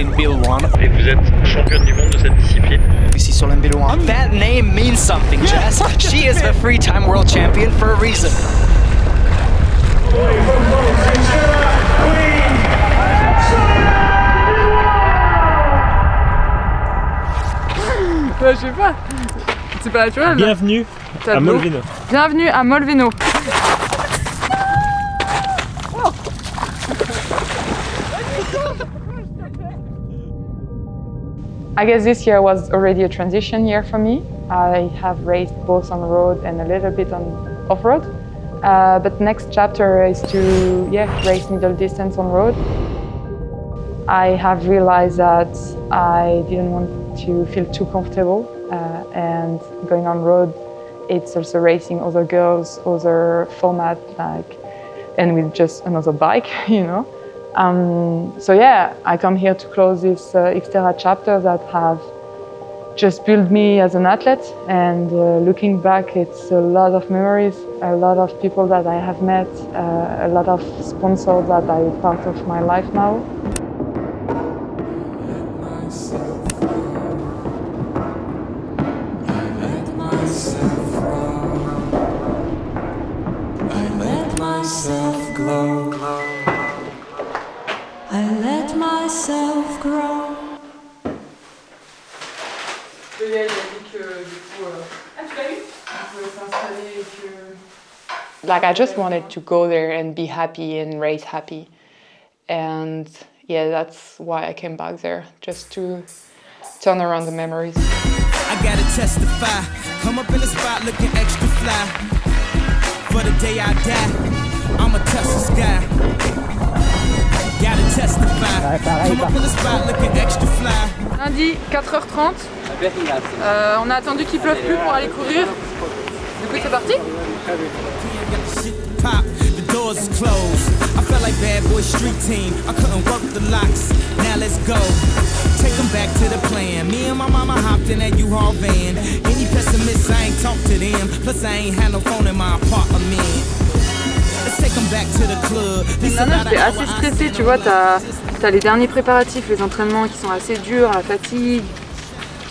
Solène Billouin. Et vous êtes championne du monde de cette discipline. Ici Solène Billouin. That name means something, Jess. She is the three-time world champion for a reason. Je sais pas. C'est pas naturel. Bienvenue à Molveno. Bienvenue à Molveno. I guess this year was already a transition year for me. I have raced both on road and a little bit on off-road. But next chapter is to race middle distance on road. I have realized that I didn't want to feel too comfortable and going on road, it's also racing other girls, other format, and with just another bike, you know. I come here to close this Xterra chapter that have just built me as an athlete, and looking back, it's a lot of memories, a lot of people that I have met, a lot of sponsors that are part of my life now. Like I just wanted to go there and be happy and race happy, and that's why I came back there, just to turn around the memories. I gotta testify, come up in the spot looking extra fly. For the day I die, I'ma touch the sky. Gotta testify, come up in the spot looking extra fly. Lundi, 4h30. On a attendu qu'il pleuve plus pour aller courir. Du coup, c'est parti. Pop, the doors is closed. I felt like bad boy street team. I couldn't work the locks. Now let's go. Take them back to the plan. Me and my mama hopped in that U-Haul van. Any pessimists, I ain't talk to them. Plus I ain't had no phone in my apartment. Let's take them back to the club. Maintenant, j'étais assez stressée, tu vois, t'as les derniers préparatifs, les entraînements qui sont assez durs, la fatigue.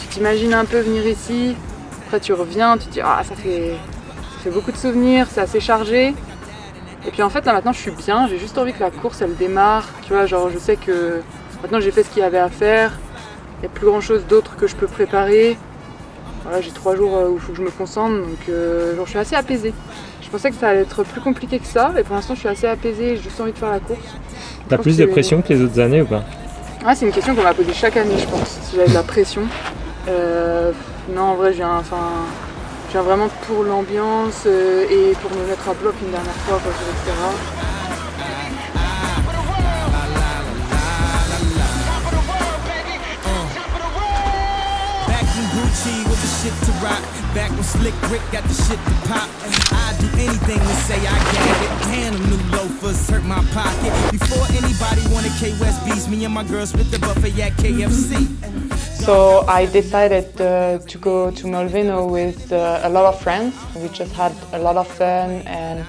Tu t'imagines un peu venir ici. Après tu reviens, tu te dis ça fait beaucoup de souvenirs, c'est assez chargé. Et puis en fait là maintenant je suis bien, j'ai juste envie que la course elle démarre. Tu vois, genre je sais que maintenant j'ai fait ce qu'il y avait à faire. Il n'y a plus grand chose d'autre que je peux préparer. Voilà, j'ai 3 jours où il faut que je me concentre, donc je suis assez apaisée. Je pensais que ça allait être plus compliqué que ça, et pour l'instant je suis assez apaisée, j'ai juste envie de faire la course. T'as plus de pression que les autres années ou pas? Ouais, c'est une question qu'on m'a posée chaque année je pense, si j'avais de la pression. Non, en vrai je viens vraiment pour l'ambiance et pour me mettre à bloc une dernière fois, etc. Gucci with the shit to rock. Back when Slick Rick got the shit to pop. I'd do anything to say I got it. Damn, them new loafers hurt my pocket. Before anybody wanted K-West beats, me and my girls split the buffet at KFC. So I decided to go to Molveno with a lot of friends. We just had a lot of fun and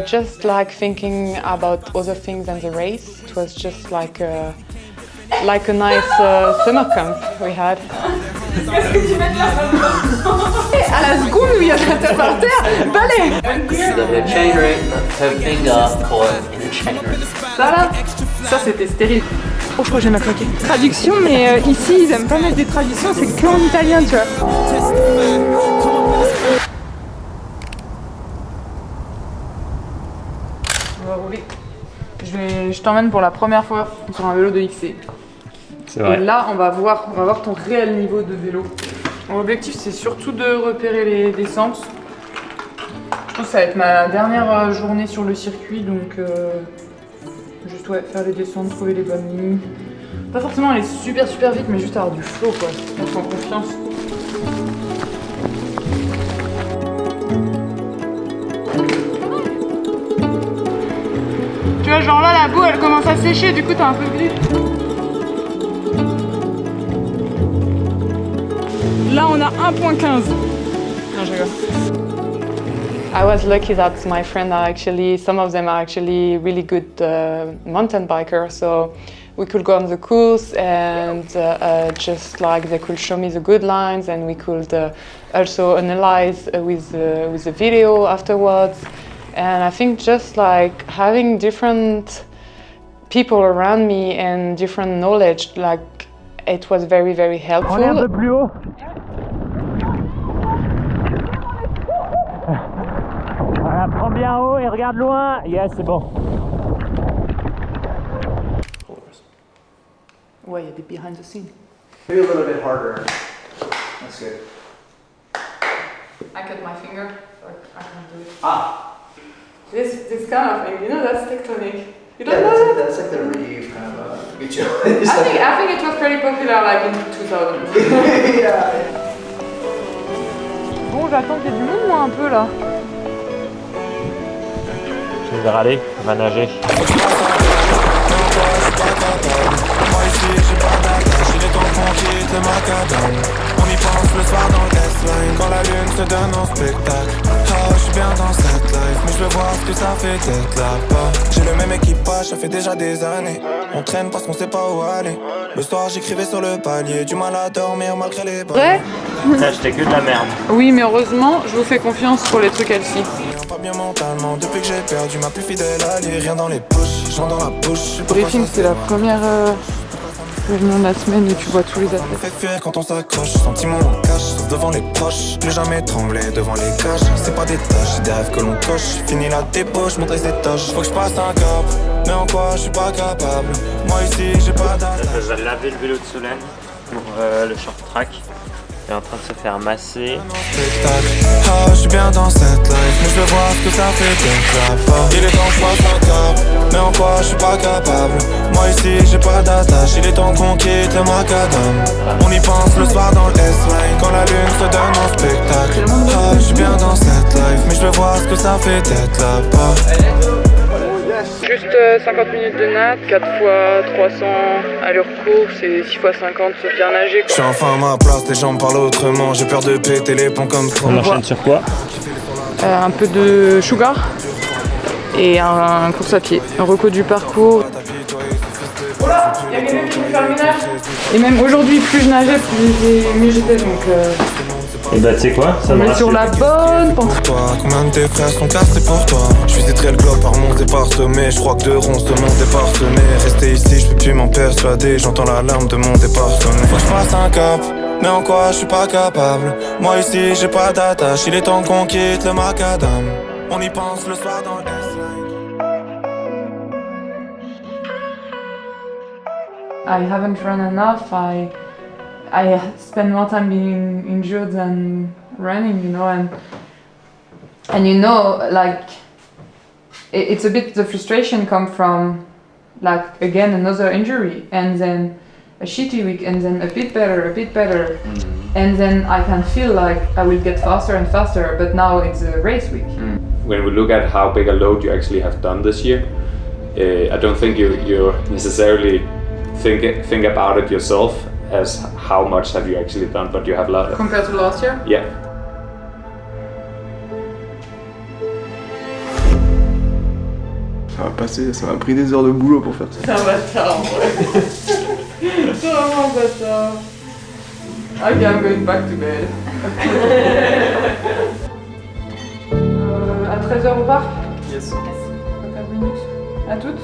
just like thinking about other things than the race. It was just like a nice summer camp we had. À la seconde où il y a la tête par terre, balai! Ça c'était stérile. Oh, je crois que j'ai ma claqué. Traduction, mais ici ils aiment pas mettre des traductions, c'est que en italien, tu vois. On va rouler. Je t'emmène pour la première fois sur un vélo de XC. C'est vrai. Et là, on va voir ton réel niveau de vélo. Mon objectif, c'est surtout de repérer les descentes. Je pense que ça va être ma dernière journée sur le circuit, donc juste faire les descentes, trouver les bonnes lignes. Pas forcément aller super vite, mais juste avoir du flow, quoi. On se sent confiance. Tu vois, genre là, la boue, elle commence à sécher, du coup, t'as un peu glissé. Là, on a 1.15. Non, je rigole. I was lucky that my friends are some of them are actually really good mountain bikers. So we could go on the course and just like they could show me the good lines, and we could also analyze with the video afterwards. And I think just like having different people around me and different knowledge, like it was very, very helpful. On est un peu plus haut. Voilà, prends bien haut et regarde loin. Yes, c'est bon. Ouais, il y a des behind the scenes. Maybe a little bit harder. That's good. I cut my finger, so I can't do it. Ah! This kind of thing, you know, that's tectonic. You don't Yeah, know that? that's like the Reeve kind of good show. I think it was pretty popular like in 2000. Yeah. Bon, j'attends qu'il y ait du monde, moi, un peu là. Je vais râler, on va nager. On y pense le soir dans le S-Line quand la lune se donne en spectacle. Oh, je suis bien dans cette life, mais je veux voir ce que ça fait d'être là-bas. J'ai le même équipage, ça fait déjà des années. On traîne parce qu'on sait pas où aller. Le soir j'écrivais sur le palier, du mal à dormir malgré les balles. Vrai? T'as acheté que de la merde. Oui, mais heureusement, je vous fais confiance pour les trucs healthy. Pas bien mentalement, depuis que j'ai perdu ma plus fidèle alliée. Rien dans les poches, j'en dans la bouche. Briefing, c'est la première réunion de la semaine où tu vois tous les On athlètes. fait fuir quand on s'accroche, sentiments en cache, sauf devant les proches. Plus jamais trembler devant les cages, c'est pas des tâches, c'est des rêves que l'on coche. Fini la débauche, montrer ses tâches. Faut que je passe un cap, mais en quoi je suis pas capable. Moi ici, j'ai pas d'attache. Je vais laver le vélo de Solène pour le short track. Il est en train de se faire masser. Ah, je suis bien dans cette life, mais je veux voir ce que ça fait d'être là-bas. Il est temps que je passe un cap, mais en quoi je suis pas capable. Moi ici, j'ai pas d'attache, il est temps qu'on quitte le macadam. On y pense le soir dans le S-Line, quand la lune se donne en spectacle. Ah, je suis bien dans cette life, mais je veux voir ce que ça fait d'être là-bas. Juste 50 minutes de nat, 4 fois 300 allure course et 6 fois 50 sauf bien nager. Je suis enfin à ma place, les gens me parlent autrement. J'ai peur de péter les ponts comme trop. On enchaîne sur quoi? Un peu de sugar et un course à pied, un reco du parcours. Voilà, il y a quelqu'un qui veut faire le ménage. Et même aujourd'hui, plus je nageais, mieux j'étais, donc Et bah tu sais quoi, ça on me est sur la bonne pente. Toi, combien de tes frères sont cassés pour toi? Je visiterai le globe par mon départemé. Je crois que de ronces de mon départemé. Rester ici, je peux plus m'en persuader. J'entends l'alarme de mon département. Faut que je passe un cap, mais en quoi je suis pas capable. Moi ici, j'ai pas d'attache. Il est temps qu'on quitte le macadam. On y pense le soir dans le S-Line. I haven't run enough. I spend more time being injured than running, you know, and you know, like it's a bit the frustration come from like again another injury and then a shitty week and then a bit better, and then I can feel like I will get faster and faster, but now it's a race week. When we look at how big a load you actually have done this year, I don't think you necessarily think about it yourself as how much have you actually done, but you have a lot. Compared to last year? Yeah. Ça m'a pris des heures de boulot pour faire ça. C'est un bâtard en vrai. C'est vraiment un bâtard. Ok, I'm going back to bed. À 13h au parc? Yes. 15 minutes. À toutes?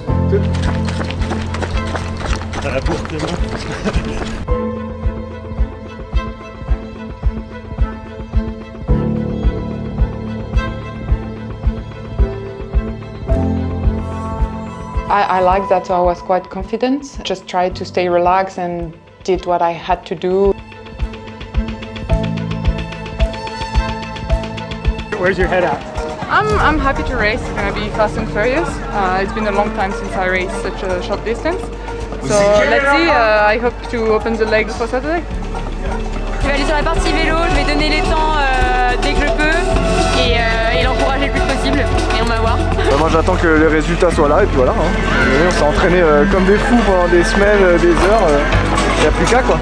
À la bourse demain. I like that I was quite confident. Just tried to stay relaxed and did what I had to do. Where's your head at? I'm happy to race. It's gonna be fast and furious. It's been a long time since I raced such a short distance. So let's see. I hope to open the legs for Saturday. Je vais aller sur la partie vélo, je vais donner les temps dès que je peux et l'encourager le plus possible et on va voir. Moi j'attends que les résultats soient là et puis voilà. On s'est entraîné comme des fous pendant des semaines, des heures. Il n'y a plus qu'à quoi.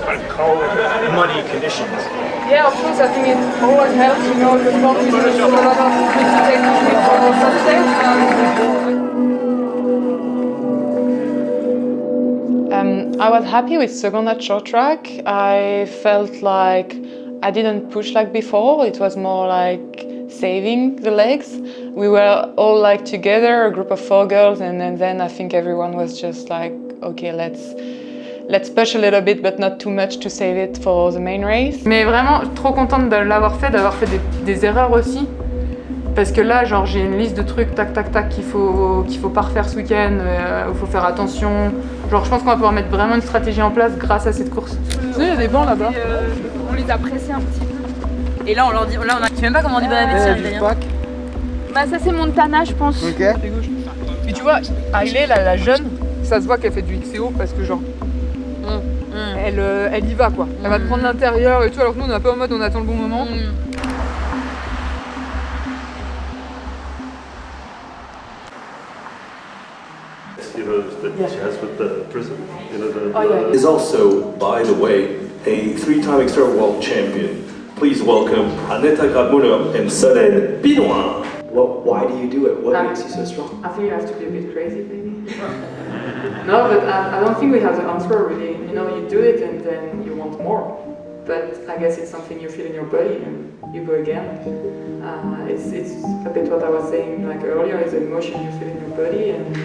Muddy conditions. Yeah, of course, I think it always helps, you know, the sport is also a lot of pretty technique for Saturday. I was happy with second at short track. I felt like I didn't push like before. It was more like saving the legs. We were all like together, a group of 4 girls, and then I think everyone was just like, okay, let's push a little bit, but not too much to save it for the main race. Mais vraiment, trop contente de l'avoir fait, d'avoir fait des erreurs aussi. Parce que là, genre, j'ai une liste de trucs, tac, tac, tac, qu'il faut pas refaire ce week-end, où il faut faire attention. Genre, je pense qu'on va pouvoir mettre vraiment une stratégie en place grâce à cette course. Tu sais, il y a des bancs là-bas. On les a pressés un petit peu. Et là, on leur dit, là, on a, tu sais même pas comment on dit bon appétit en italien. Bah ça c'est Montana, je pense. Ok. Mais tu vois, Hailey, la jeune, ça se voit qu'elle fait du XCO parce que genre, elle y va quoi. Elle va te prendre l'intérieur et tout, alors que nous on est un peu en mode on attend le bon moment. You know, that she has with the prison. You know, Is also, by the way, a 3-time external world champion. Please welcome Aneta Carmona and Solène Binois. Why do you do it? What makes you so strong? I think you have to be a bit crazy, maybe. No, but I don't think we have the answer really. You know, you do it and then you want more. But I guess it's something you feel in your body and you go again. It's a bit what I was saying like earlier, is the emotion you feel in your body, and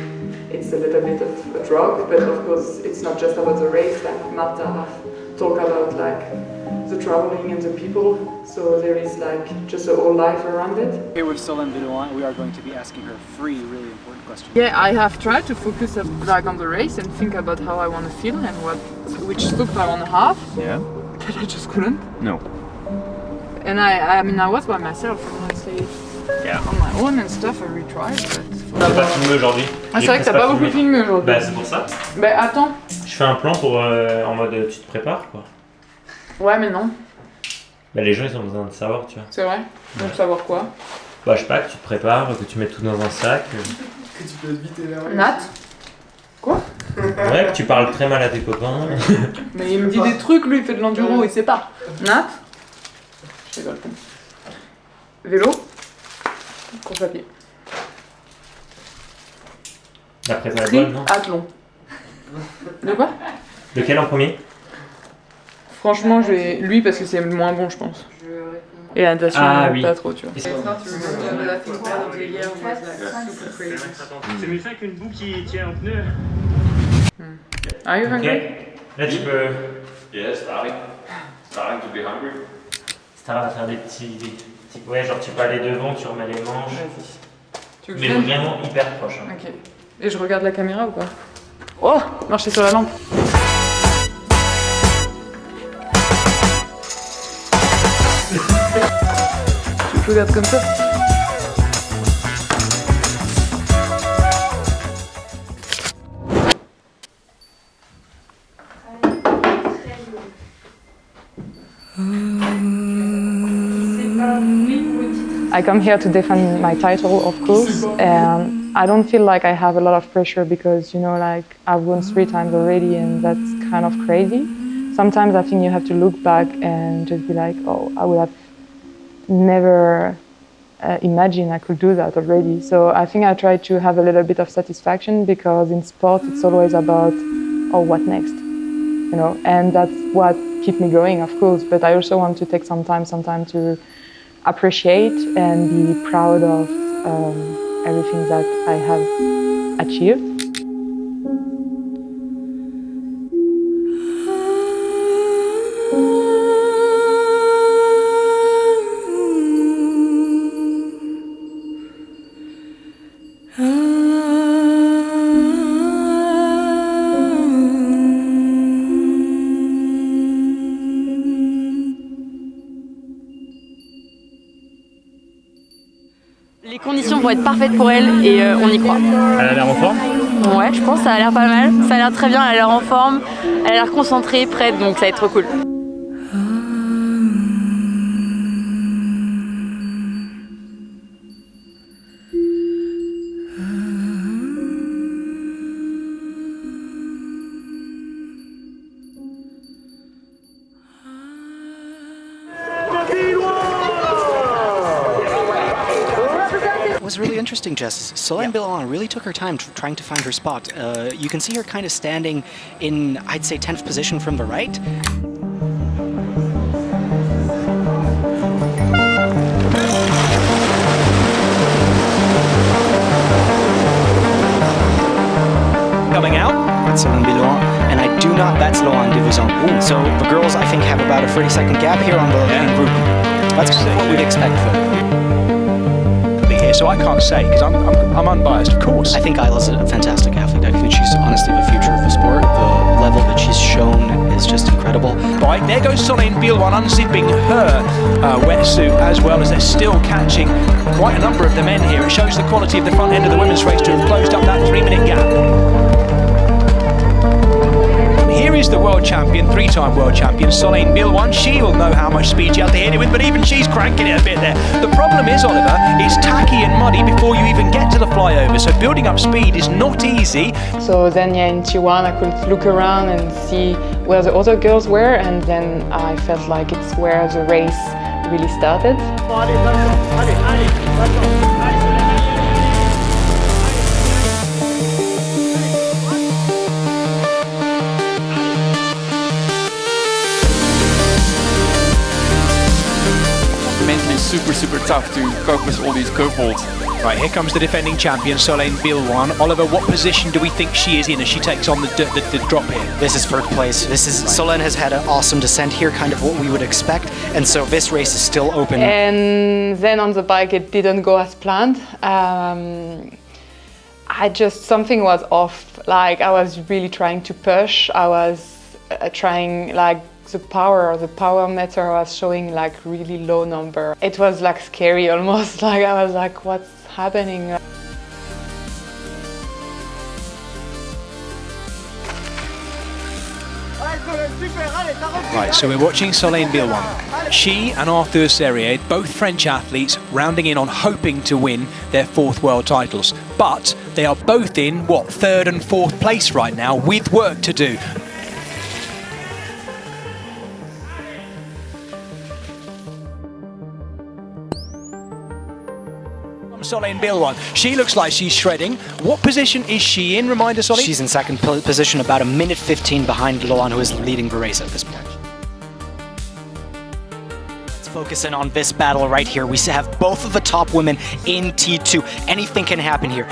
it's a little bit of a drug, but of course it's not just about the race, like Marta have talked about like the traveling and the people, so there is like just a whole life around it. Here with Solène Binois, we are going to be asking her 3 really important questions. Yeah, I have tried to focus like on the race and think about how I want to feel and which look I want to have. Yeah. But I just couldn't. No. And I mean I was by myself, honestly. Yeah. On my own and stuff, I retried, but... J'ai pas filmé aujourd'hui. Ah, c'est vrai que t'as pas beaucoup filmé aujourd'hui. Bah c'est pour ça. Bah attends. Je fais un plan pour en mode tu te prépares quoi. Ouais mais non. Bah les gens ils ont besoin de savoir tu vois. C'est vrai. Donc savoir quoi? Bah je sais pas, que tu te prépares, que tu mets tout dans un sac. Que tu peux vite énerver. Nat? Quoi? Ouais, que tu parles très mal à tes copains. Mais il me dit des trucs, lui il fait de l'enduro, il sait pas. Nat? Je rigole. Vélo? Course à pied. La prépa est bonne, non? Athlon. De quoi? Lequel en premier? Franchement, je vais lui parce que c'est le moins bon, je pense. Et la natation, oui. pas trop, tu vois. C'est mieux ça qu'une boue qui tient un pneu. Are you hungry? Ok. Là tu peux. Yeah, starting to be hungry. Stara va faire des petits. Ouais, genre tu peux aller devant, tu remets les manches. Vas-y. Tu veux que Mais je vienne? vraiment hyper proche. Hein. Ok. Et je regarde la caméra ou pas? Oh! Marcher sur la lampe. Je regarde comme ça. I come here to defend my title, of course, and I don't feel like I have a lot of pressure because, you know, like I've won 3 times already and that's kind of crazy. Sometimes I think you have to look back and just be like, oh, I would have never imagined I could do that already. So I think I try to have a little bit of satisfaction because in sport it's always about, oh, what next? You know, and that's what keeps me going, of course, but I also want to take some time to appreciate and be proud of everything that I have achieved. Les conditions vont être parfaites pour elle et on y croit. Elle a l'air en forme? Ouais, je pense que ça a l'air pas mal. Ça a l'air très bien, elle a l'air en forme, elle a l'air concentrée, prête, donc ça va être trop cool. was really interesting, Jess. Solène Biloin really took her time trying to find her spot. You can see her kind of standing in, I'd say, 10th position from the right. Coming out, that's Solène Biloin, and I do not, that's Laurent Devuzan. So the girls, I think, have about a 30-second gap here on the leading group. That's what we'd expect for them. Here, so I can't say, because I'm unbiased, of course. I think Isla's a fantastic athlete. I think she's honestly the future of the sport. The level that she's shown is just incredible. Right, there goes Solène Biloin unzipping her wetsuit as well, as they're still catching quite a number of the men here. It shows the quality of the front end of the women's race to have closed up that 3-minute gap. Here is the world champion, 3-time world champion, Solène Biloin. She will know how much speed she has to hit it with, but even she's cranking it a bit there. The problem is, Oliver, it's tacky and muddy before you even get to the flyover, so building up speed is not easy. So then, in T1, I could look around and see where the other girls were, and then I felt like it's where the race really started. Super tough to cope with all these curveballs. Right, here comes the defending champion, Solène Biloin. Oliver, what position do we think she is in as she takes on the drop here? This is third place. Solène has had an awesome descent here, kind of what we would expect, and so this race is still open. And then on the bike, it didn't go as planned. Something was off. Like, I was really trying to push. I was trying, like, the power meter was showing like really low number. It was like scary almost, like I was like, what's happening? Right, so we're watching Solène Biloin. She and Arthur Serrier, both French athletes, rounding in on hoping to win their 4th world titles. But they are both in, 3rd and 4th place right now, with work to do. Solène Biloin. She looks like she's shredding. What position is she in? Remind us, Ollie. She's in 2nd position, about a minute 15 behind Laurent, who is leading the race at this point. Let's focus in on this battle right here. We have both of the top women in T2. Anything can happen here.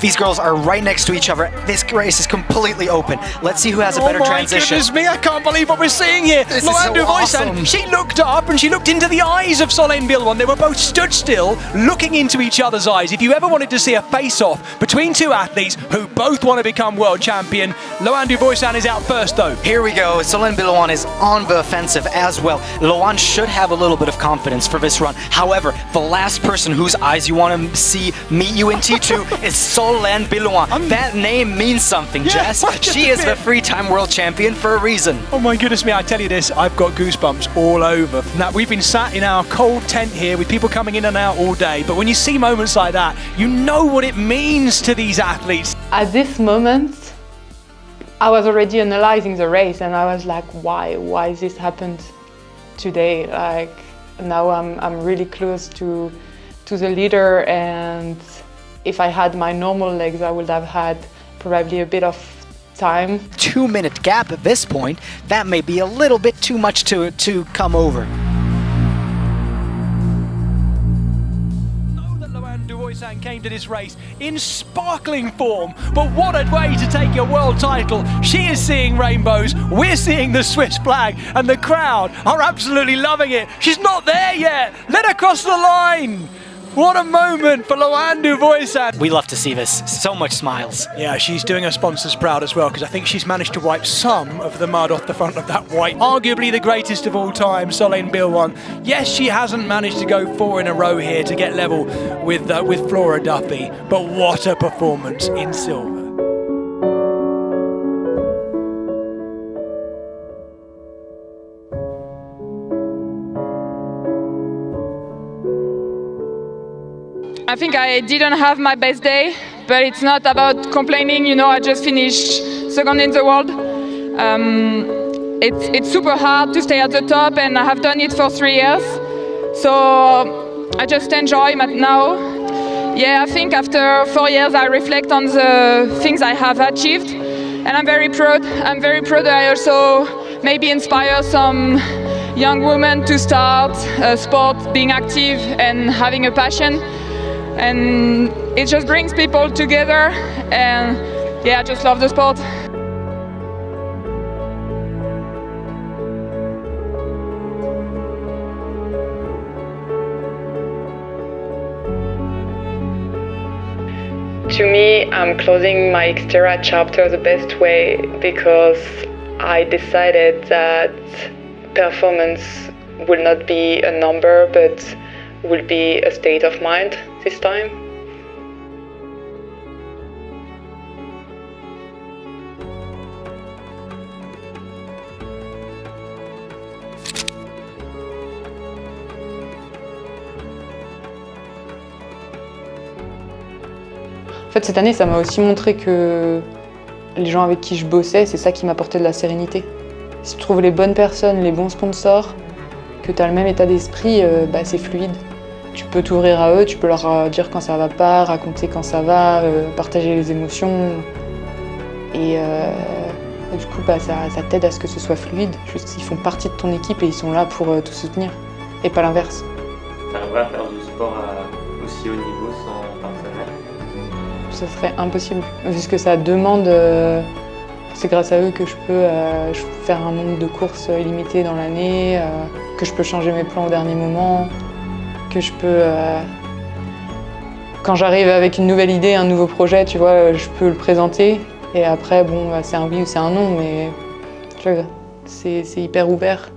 These girls are right next to each other. This race is completely open. Let's see who has a better transition. Oh my goodness me, I can't believe what we're seeing here. This is so awesome. She looked up and she looked into the eyes of Solène Biloin. They were both stood still, looking into each other's eyes. If you ever wanted to see a face-off between two athletes who both want to become world champion, Loane Duvoisin is out first though. Here we go. Solène Biloin is on the offensive as well. Loane should have a little bit of confidence for this run. However, the last person whose eyes you want to see meet you in T2 is Solène Biloin. That name means something, Jess. She is the 3-time world champion for a reason. Oh my goodness me, I tell you this, I've got goosebumps all over. Now, we've been sat in our cold tent here with people coming in and out all day, but when you see moments like that, you know what it means to these athletes. At this moment, I was already analyzing the race and I was like, why this happened today? Like, now I'm really close to the leader, and if I had my normal legs, I would have had probably a bit of time. 2-minute gap at this point, that may be a little bit too much to come over. Know that Loane Duvoisin came to this race in sparkling form, but what a way to take your world title. She is seeing rainbows, we're seeing the Swiss flag, and the crowd are absolutely loving it. She's not there yet. Let her cross the line. What a moment for Loane Duvoisin. We love to see this. So much smiles. Yeah, she's doing her sponsors proud as well, because I think she's managed to wipe some of the mud off the front of that white. Arguably the greatest of all time, Solène Biloin. Yes, she hasn't managed to go 4 in a row here to get level with Flora Duffy, but what a performance in silver. I think I didn't have my best day, but it's not about complaining. You know, I just finished 2nd in the world. It's super hard to stay at the top, and I have done it for 3 years. So I just enjoy it now. Yeah, I think after 4 years I reflect on the things I have achieved and I'm very proud. I'm very proud that I also maybe inspire some young women to start sport, being active and having a passion. And it just brings people together and yeah, I just love the sport. To me, I'm closing my Xterra chapter the best way because I decided that performance will not be a number but will be a state of mind this time. En fait, cette année, ça m'a aussi montré que les gens avec qui je bossais, c'est ça qui m'apportait de la sérénité. Si tu trouves les bonnes personnes, les bons sponsors, que tu as le même état d'esprit, c'est fluide. Tu peux t'ouvrir à eux, tu peux leur dire quand ça va pas, raconter quand ça va, partager les émotions. Et du coup, ça t'aide à ce que ce soit fluide. Juste, ils font partie de ton équipe et ils sont là pour te soutenir, et pas l'inverse. T'arriverais à faire du sport à aussi haut niveau sans partenaire? Ça serait impossible, vu ce que ça demande. C'est grâce à eux que je peux faire un nombre de courses illimité dans l'année, que je peux changer mes plans au dernier moment, que je peux... Quand j'arrive avec une nouvelle idée, un nouveau projet, tu vois, je peux le présenter. Et après, bon, c'est un oui ou c'est un non, mais tu vois, c'est hyper ouvert.